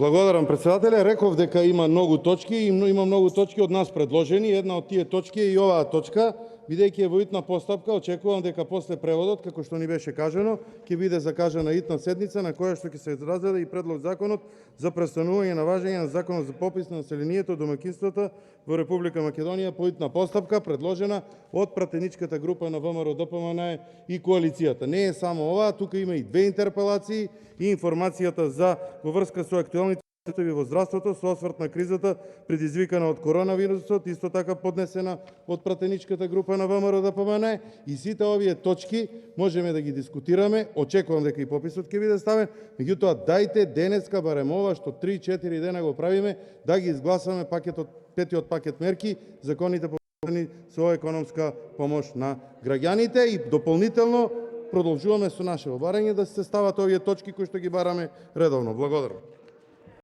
Благодарам, председателя. Реков дека има многу точки и има многу точки од нас предложени. Една од тие точки е и оваа точка. Бидејќи е во итна постапка, очекувам дека после преводот, како што ни беше кажано, ќе биде закажана итна седница на која што ќе се разгледа и предлог законот за престанување на важење на Законот за попис на населението, домаќинствата во Република Македонија по итна постапка, предложена од пратеничката група на ВМРО ДПМН и коалицијата. Не е само ова, тука има и две интерпелации и информацијата за во врска со актуелните во здравството со осврт на кризата предизвикана од коронавирусот, исто така поднесена од пратеничката група на ВМРО ДПМН, и сите овие точки можеме да ги дискутираме. Очекувам дека и пописот ќе биде ставен, меѓутоа дајте денеска барем ова што 3-4 дена го правиме, да ги изгласаме петиот пакет мерки, законите поврзани со економска помош на граѓаните, и дополнително продолжуваме со наше барање да се стават овие точки кои што ги бараме редовно. Благодарам.